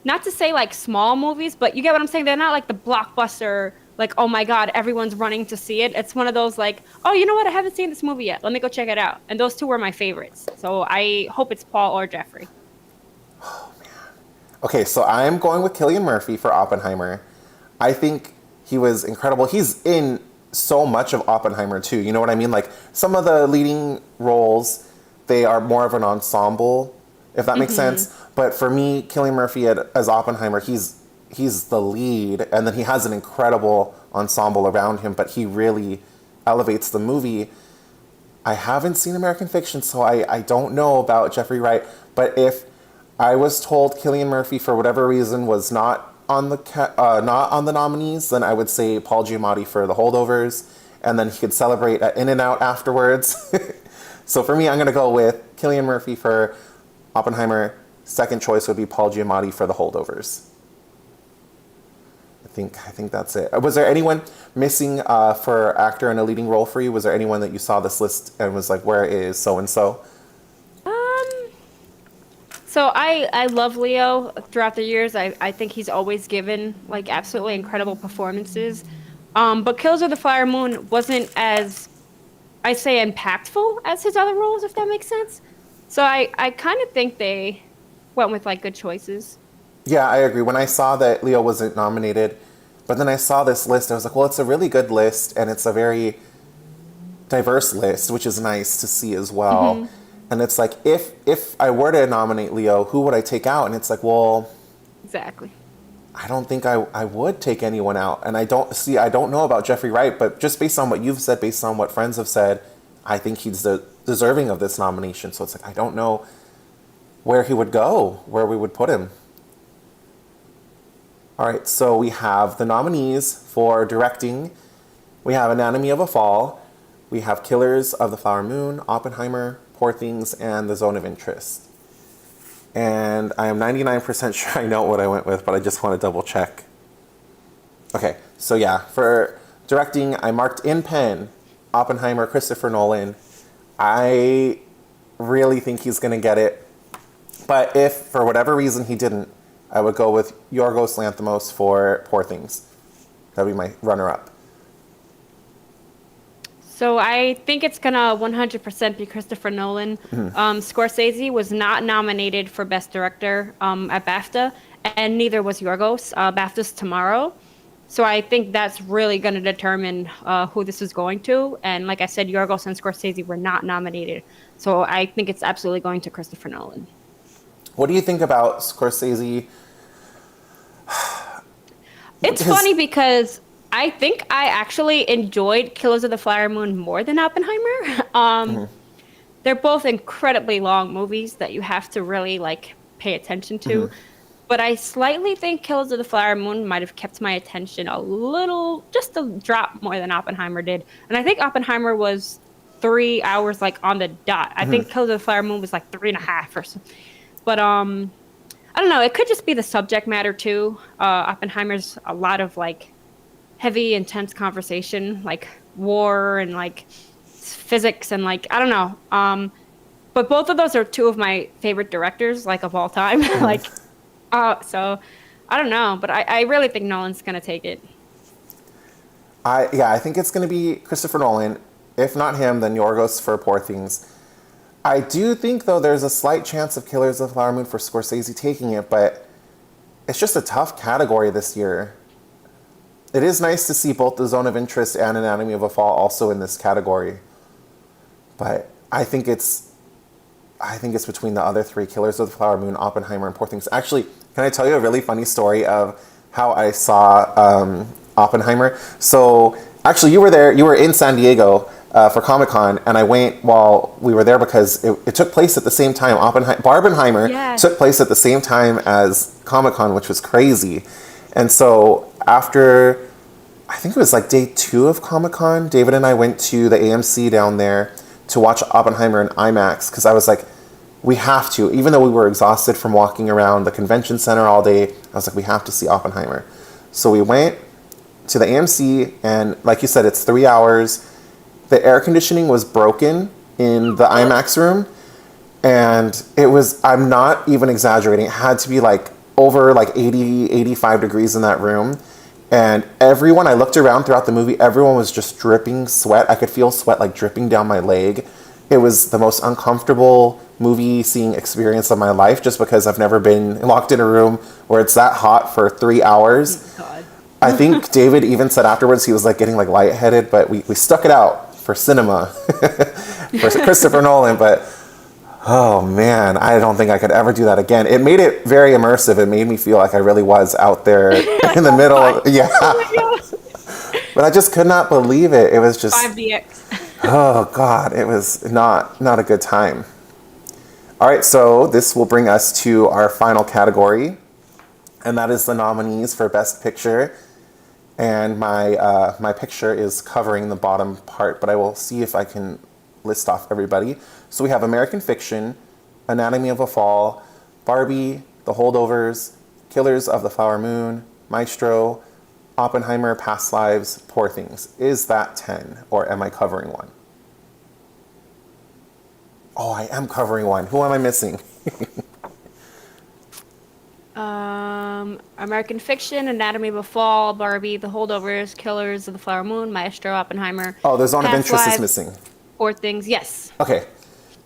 not to say like small movies, but you get what I'm saying. They're not like the blockbuster. Like, oh my God, everyone's running to see it. It's one of those like, oh, you know what? I haven't seen this movie yet. Let me go check it out. And those two were my favorites. So I hope it's Paul or Jeffrey. Okay, so I'm going with Cillian Murphy for Oppenheimer. I think he was incredible. He's in so much of Oppenheimer too. You know what I mean? Like some of the leading roles, they are more of an ensemble, if that makes sense. But for me, Cillian Murphy as Oppenheimer, he's the lead, and then he has an incredible ensemble around him. But he really elevates the movie. I haven't seen American Fiction, so I don't know about Jeffrey Wright. But if I was told Cillian Murphy, for whatever reason, was not on the nominees, then I would say Paul Giamatti for The Holdovers, and then he could celebrate at In-N-Out afterwards. So for me, I'm going to go with Cillian Murphy for Oppenheimer. Second choice would be Paul Giamatti for The Holdovers. I think that's it. Was there anyone missing for actor in a leading role for you? Was there anyone that you saw this list and was like, where is so and so? So I love Leo throughout the years. I think he's always given like absolutely incredible performances. But Killers of the Flower Moon wasn't as I say impactful as his other roles, if that makes sense. So I kind of think they went with like good choices. Yeah, I agree. When I saw that Leo wasn't nominated, but then I saw this list, I was like, well, it's a really good list, and it's a very diverse list, which is nice to see as well. And it's like, if I were to nominate Leo, who would I take out? And it's like, well, Exactly. I don't think I would take anyone out. And I don't know about Jeffrey Wright, but just based on what you've said, based on what friends have said, I think he's deserving of this nomination. So it's like, I don't know where he would go, where we would put him. All right, so we have the nominees for directing. We have Anatomy of a Fall. We have Killers of the Flower Moon, Oppenheimer, Poor Things, and The Zone of Interest. And I am 99% sure I know what I went with, but I just want to double check. Okay, so yeah, for directing, I marked in pen Oppenheimer, Christopher Nolan. I really think he's going to get it. But if, for whatever reason, he didn't, I would go with Yorgos Lanthimos for Poor Things. That would be my runner-up. So I think it's gonna 100% be Christopher Nolan. Scorsese was not nominated for Best Director at BAFTA, and neither was Yorgos. BAFTA's tomorrow, so I think that's really gonna determine who this is going to. And like I said, Yorgos and Scorsese were not nominated, so I think it's absolutely going to Christopher Nolan. What do you think about Scorsese? It's funny because I think I actually enjoyed Killers of the Flower Moon more than Oppenheimer. They're both incredibly long movies that you have to really like pay attention to. But I slightly think Killers of the Flower Moon might have kept my attention a little, just a drop more than Oppenheimer did. And I think Oppenheimer was 3 hours like on the dot. I think Killers of the Flower Moon was like 3.5 or something. But I don't know. It could just be the subject matter too. Oppenheimer's a lot of like heavy, intense conversation, like war and like physics and like I don't know. But both of those are two of my favorite directors, like of all time. like, so I don't know, but I really think Nolan's gonna take it. I think it's going to be Christopher Nolan. If not him, then Yorgos for Poor Things. I do think, though, there's a slight chance of Killers of the Flower Moon for Scorsese taking it, but it's just a tough category this year. It is nice to see both The Zone of Interest and Anatomy of a Fall also in this category. But I think it's I think it's between the other three, Killers of the Flower Moon, Oppenheimer, and Poor Things. Actually, can I tell you a really funny story of how I saw Oppenheimer? So actually, you were there. You were in San Diego for Comic Con, and I went while we were there because it took place at the same time. Barbenheimer Yes. took place at the same time as Comic Con, which was crazy. And so after, I think it was like day 2 of Comic Con, David and I went to the AMC down there to watch Oppenheimer in IMAX because I was like, we have to. Even though we were exhausted from walking around the convention center all day, I was like, we have to see Oppenheimer. So we went to the AMC, and like you said, it's 3 hours. The air conditioning was broken in the IMAX room, and it was, I'm not even exaggerating, it had to be like over like 80, 85 degrees in that room. And everyone, I looked around throughout the movie, everyone was just dripping sweat. I could feel sweat like dripping down my leg. It was the most uncomfortable movie seeing experience of my life just because I've never been locked in a room where it's that hot for 3 hours. God. I think David even said afterwards he was like getting like lightheaded, but we stuck it out for cinema, for Christopher Nolan. But oh man, I don't think I could ever do that again. It made it very immersive. It made me feel like I really was out there in the middle of, yeah. But I just could not believe it. It was just 5DX. oh God, it was not a good time. All right, so this will bring us to our final category, and that is the nominees for Best Picture. And my picture is covering the bottom part, but I will see if I can list off everybody. So we have American Fiction, Anatomy of a Fall, Barbie, The Holdovers, Killers of the Flower Moon, Maestro, Oppenheimer, Past Lives, Poor Things. Is that 10, or am I covering one? Oh, I am covering one. Who am I missing? American Fiction, Anatomy of a Fall, Barbie, The Holdovers, Killers of the Flower Moon, Maestro, Oppenheimer. Oh, the Zone of Past Interest is Lives, missing. Poor Things. Yes. Okay,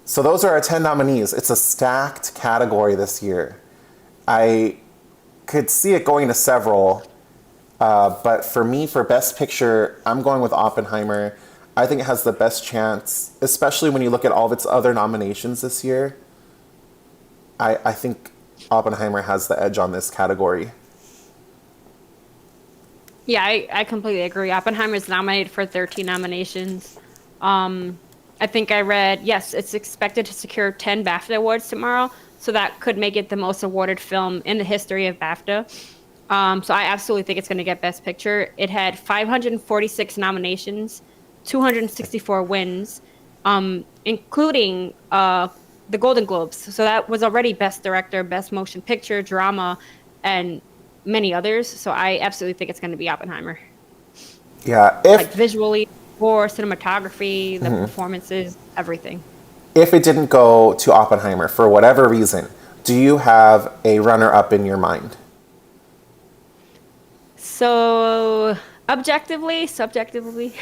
so those are our 10 nominees. It's a stacked category this year. I could see it going to several, but for me, for Best Picture, I'm going with Oppenheimer. I think it has the best chance, especially when you look at all of its other nominations this year. I think Oppenheimer has the edge on this category. Yeah, I completely agree. Oppenheimer is nominated for 13 nominations. I think I read, yes, it's expected to secure 10 BAFTA awards tomorrow, so that could make it the most awarded film in the history of BAFTA. So I absolutely think it's going to get Best Picture. It had 546 nominations, 264 wins, including the Golden Globes. So that was already Best Director, Best Motion Picture, Drama, and many others. So I absolutely think it's going to be Oppenheimer. Yeah, Like visually, or cinematography, the performances, everything. if it didn't go to Oppenheimer for whatever reason, do you have a runner-up in your mind? So objectively, subjectively,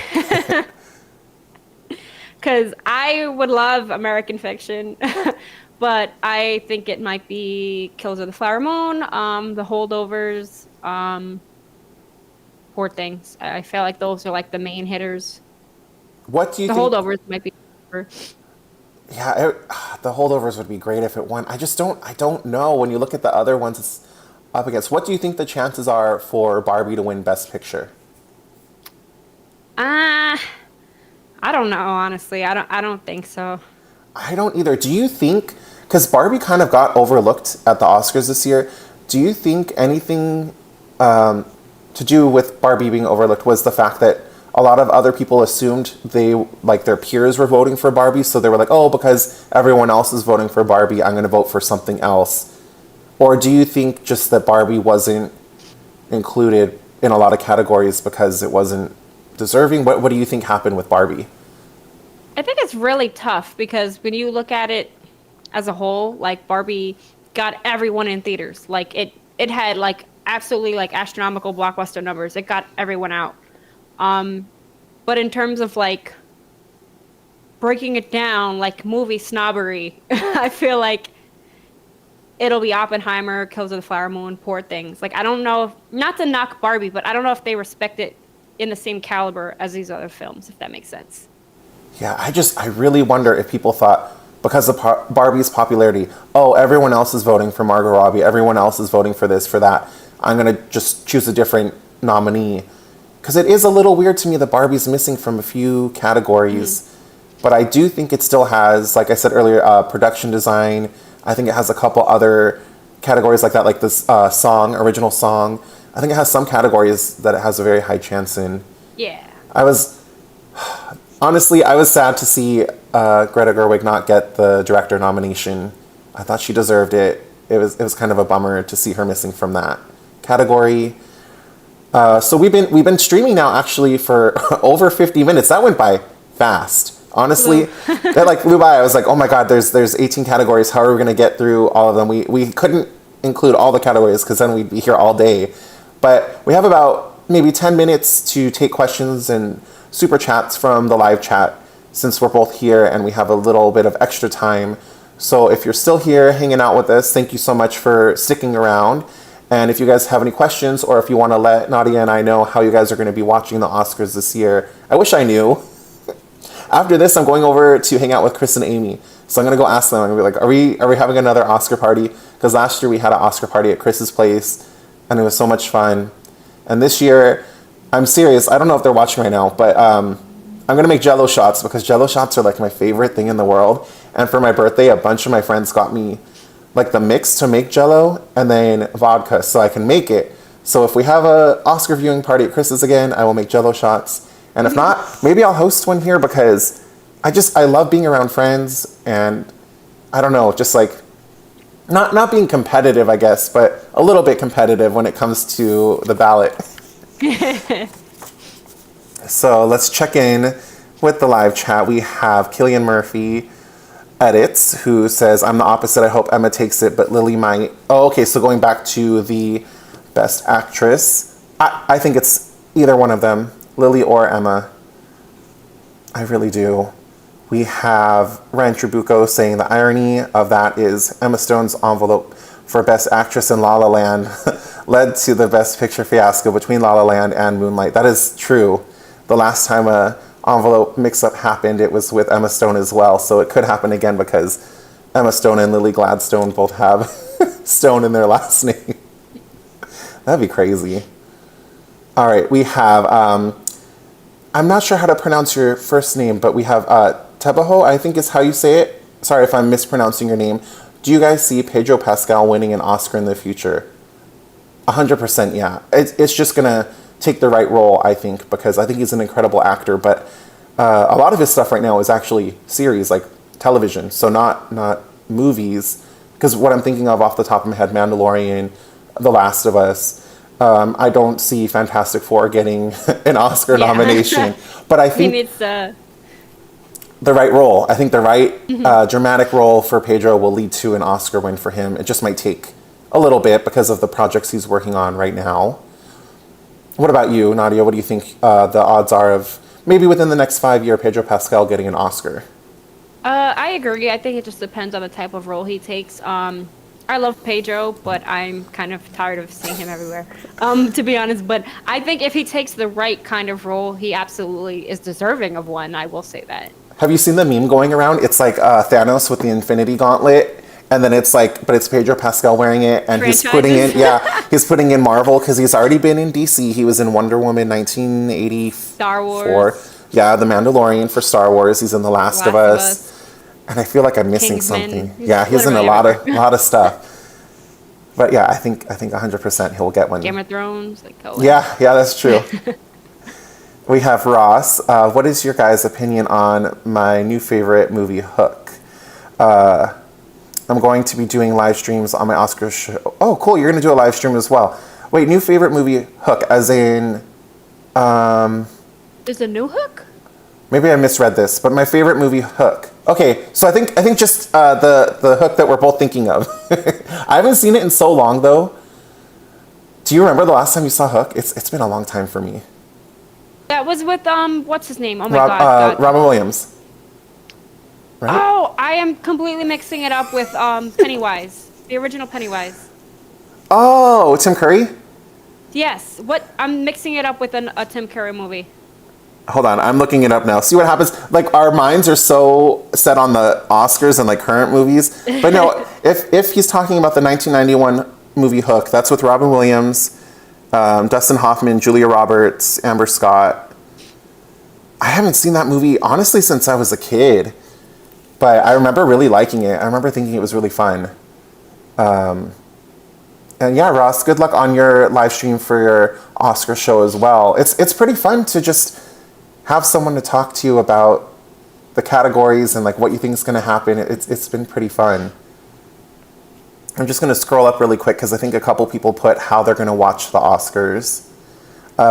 because I would love American Fiction, but I think it might be Killers of the Flower Moon, The Holdovers, Poor Things. I feel like those are like the main hitters. What do you The think? Holdovers might be. Yeah, the Holdovers would be great if it won. I don't know. When you look at the other ones it's up against, what do you think the chances are for Barbie to win Best Picture? I don't know, honestly. I don't think so. I don't either. Do you think, because Barbie kind of got overlooked at the Oscars this year, do you think anything to do with Barbie being overlooked was the fact that a lot of other people assumed their peers were voting for Barbie, so they were like, oh, because everyone else is voting for Barbie, I'm going to vote for something else? Or do you think just that Barbie wasn't included in a lot of categories because it wasn't deserving? What do you think happened with Barbie? I think it's really tough because when you look at it as a whole, like Barbie got everyone in theaters. Like it had like absolutely like astronomical blockbuster numbers. It got everyone out. But in terms of like breaking it down, like movie snobbery, I feel like it'll be Oppenheimer, Killers of the Flower Moon, Poor Things. Like I don't know if, not to knock Barbie, but I don't know if they respect it in the same caliber as these other films, if that makes sense. Yeah, I really wonder if people thought because of Barbie's popularity. Oh, everyone else is voting for Margot Robbie. Everyone else is voting for this, for that. I'm going to just choose a different nominee. Because it is a little weird to me that Barbie's missing from a few categories. But I do think it still has, like I said earlier, production design. I think it has a couple other categories like that, like this song, original song. I think it has some categories that it has a very high chance in. Yeah. Honestly, I was sad to see Greta Gerwig not get the director nomination. I thought she deserved it. It was kind of a bummer to see her missing from that category. So we've been streaming now actually for over 50 minutes. That went by fast. Honestly, that like flew by. I was like, oh my God, there's 18 categories. How are we going to get through all of them? We couldn't include all the categories because then we'd be here all day. But we have about maybe 10 minutes to take questions and super chats from the live chat since we're both here and we have a little bit of extra time. So if you're still here hanging out with us, thank you so much for sticking around. And if you guys have any questions or if you want to let Nadya and I know how you guys are going to be watching the Oscars this year, I wish I knew. After this, I'm going over to hang out with Chris and Amy. So I'm going to go ask them. I'm going to be like, are we having another Oscar party? Because last year we had an Oscar party at Chris's place and it was so much fun. And this year, I'm serious. I don't know if they're watching right now, but I'm going to make Jell-O shots because Jell-O shots are like my favorite thing in the world. And for my birthday, a bunch of my friends got me like the mix to make Jell-O and then vodka so I can make it. So if we have a Oscar viewing party at Chris's again, I will make Jell-O shots. And if not, maybe I'll host one here because I love being around friends and I don't know, just like not being competitive, I guess, but a little bit competitive when it comes to the ballot. So let's check in with the live chat. We have Killian Murphy edits who says, I'm the opposite. I hope Emma takes it, but Lily might. Oh, okay. So going back to the best actress, I think it's either one of them, Lily or Emma. I really do. We have Ryan Tribuco saying the irony of that is Emma Stone's envelope for Best Actress in La La Land led to the Best Picture fiasco between La La Land and Moonlight. That is true. The last time a envelope mix-up happened, it was with Emma Stone as well, so it could happen again because Emma Stone and Lily Gladstone both have Stone in their last name. That'd be crazy. All right, we have, I'm not sure how to pronounce your first name, but we have Tebaho, I think is how you say it. Sorry if I'm mispronouncing your name. Do you guys see Pedro Pascal winning an Oscar in the future? 100%, yeah. It's just going to take the right role, I think, because I think he's an incredible actor, but a lot of his stuff right now is actually series, like television, so not movies, because what I'm thinking of off the top of my head, Mandalorian, The Last of Us, I don't see Fantastic Four getting an Oscar nomination, but I think it's the right role. I think the right dramatic role for Pedro will lead to an Oscar win for him. It just might take a little bit because of the projects he's working on right now. What about you, Nadya? What do you think the odds are of maybe within the next 5 years, Pedro Pascal getting an Oscar? I agree. I think it just depends on the type of role he takes. I love Pedro, but I'm kind of tired of seeing him everywhere, to be honest. But I think if he takes the right kind of role, he absolutely is deserving of one. I will say that. Have you seen the meme going around? It's like Thanos with the Infinity Gauntlet, and then it's like, but it's Pedro Pascal wearing it, and he's putting in Marvel because he's already been in DC. He was in Wonder Woman 1984. Star Wars. Yeah, The Mandalorian for Star Wars. He's in The Last of Us. And I feel like I'm missing something. Yeah, he's in a lot of stuff. But yeah, I think 100% he'll get one. Game of Thrones, like yeah, that's true. We have Ross. What is your guys' opinion on my new favorite movie, Hook? I'm going to be doing live streams on my Oscar show. Oh, cool! You're going to do a live stream as well. Wait, new favorite movie, Hook, as in. There's a new Hook? Maybe I misread this, but my favorite movie, Hook. Okay, so I think just the Hook that we're both thinking of. I haven't seen it in so long though. Do you remember the last time you saw Hook? It's been a long time for me. That was with what's his name? Oh my God. Robin Williams. Right? Oh, I am completely mixing it up with Pennywise, the original Pennywise. Oh, Tim Curry? Yes. What? I'm mixing it up with a Tim Curry movie. Hold on, I'm looking it up now. See what happens. Like our minds are so set on the Oscars and like current movies, but no. If he's talking about the 1991 movie Hook, that's with Robin Williams, Dustin Hoffman, Julia Roberts, Amber Scott. I haven't seen that movie honestly since I was a kid, but I remember really liking it. I remember thinking it was really fun. And yeah, Ross, good luck on your live stream for your Oscar show as well. It's pretty fun to just have someone to talk to you about the categories and like what you think is going to happen. It's been pretty fun. I'm just going to scroll up really quick because I think a couple people put how they're going to watch the Oscars.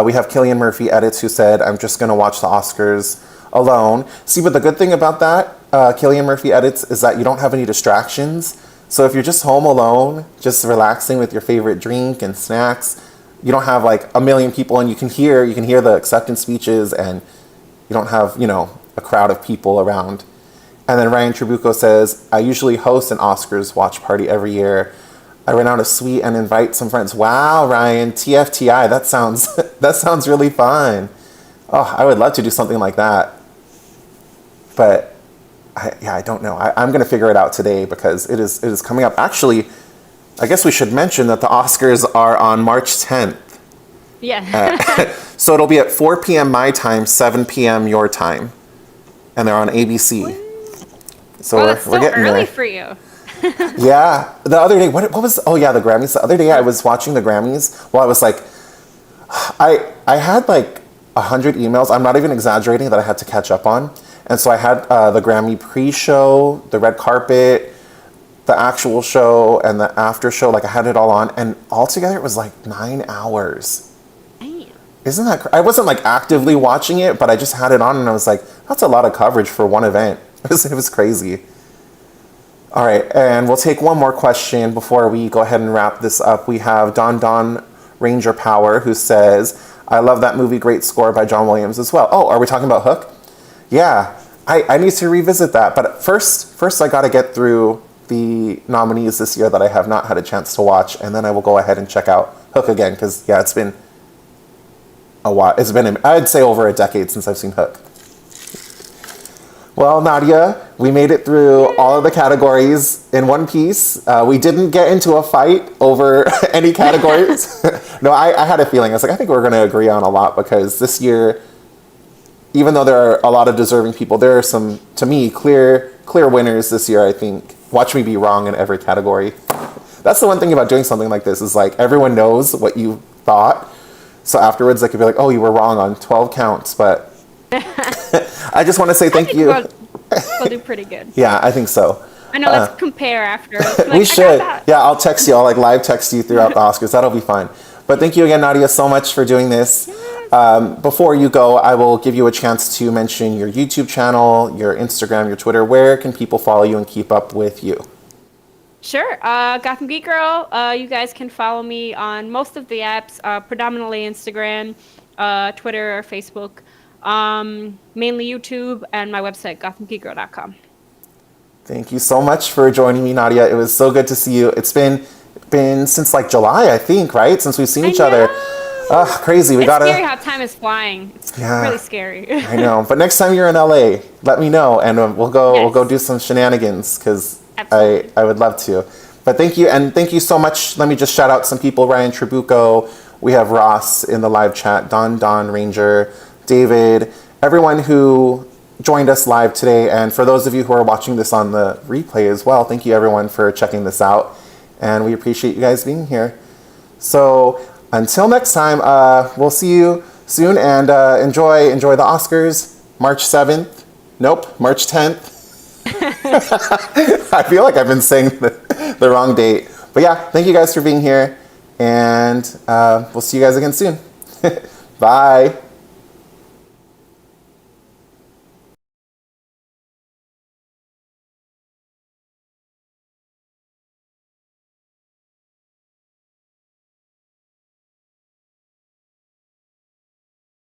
We have Killian Murphy Edits who said, I'm just going to watch the Oscars alone. See, but the good thing about that, Killian Murphy Edits, is that you don't have any distractions. So if you're just home alone, just relaxing with your favorite drink and snacks, you don't have like a million people and you can hear the acceptance speeches and you don't have, a crowd of people around. And then Ryan Tribuco says, I usually host an Oscars watch party every year. I rent out a suite and invite some friends. Wow, Ryan, TFTI, that sounds really fun. Oh, I would love to do something like that. But I don't know. I'm going to figure it out today because it is coming up. Actually, I guess we should mention that the Oscars are on March 10th. Yeah. So it'll be at 4 p.m. my time, 7 p.m. your time. And they're on ABC. So that's we're getting early there. For you. Yeah. The other day, what was, oh yeah, the Grammys. The other day I was watching the Grammys. Well, I was like, I had like 100 emails. I'm not even exaggerating that I had to catch up on. And so I had the Grammy pre-show, the red carpet, the actual show, and the after show. Like I had it all on. And altogether it was like 9 hours. Damn. Isn't that I wasn't like actively watching it, but I just had it on and I was like, that's a lot of coverage for one event. It was crazy. All right, and we'll take one more question before we go ahead and wrap this up. We have Don Ranger Power who says, I love that movie, great score by John Williams as well. Oh, are we talking about Hook? Yeah, I need to revisit that. But first I got to get through the nominees this year that I have not had a chance to watch, and then I will go ahead and check out Hook again, because yeah, it's been a while. It's been, I'd say, over a decade since I've seen Hook. Well, Nadya, we made it through all of the categories in one piece. We didn't get into a fight over any categories. No, I had a feeling. I was like, I think we're going to agree on a lot, because this year, even though there are a lot of deserving people, there are some, to me, clear winners this year, I think. Watch me be wrong in every category. That's the one thing about doing something like this, is like everyone knows what you thought. So afterwards, they could be like, oh, you were wrong on 12 counts, but I just want to say thank you. We'll do pretty good. Yeah, I think so. I know, let's compare after. Like, we should. Yeah, I'll text you. I'll like live text you throughout the Oscars. That'll be fun. But thank you again, Nadya, so much for doing this. Before you go, I will give you a chance to mention your YouTube channel, your Instagram, your Twitter. Where can people follow you and keep up with you? Sure. Gotham Geek Girl. You guys can follow me on most of the apps, predominantly Instagram, Twitter, or Facebook, mainly YouTube, and my website, gothamgeekgirl.com. Thank you so much for joining me, Nadya. It was so good to see you. It's been since like July, I think, right? Since we've seen each other. Crazy. It's scary how time is flying. It's really scary. I know. But next time you're in LA, let me know, and we'll go do some shenanigans, because I would love to. But thank you, and thank you so much. Let me just shout out some people. Ryan Tribuco. We have Ross in the live chat. Don Ranger, David, everyone who joined us live today. And for those of you who are watching this on the replay as well, thank you everyone for checking this out. And we appreciate you guys being here. So until next time, we'll see you soon, and enjoy the Oscars, March 7th. Nope, March 10th. I feel like I've been saying the wrong date. But yeah, thank you guys for being here, and we'll see you guys again soon. Bye.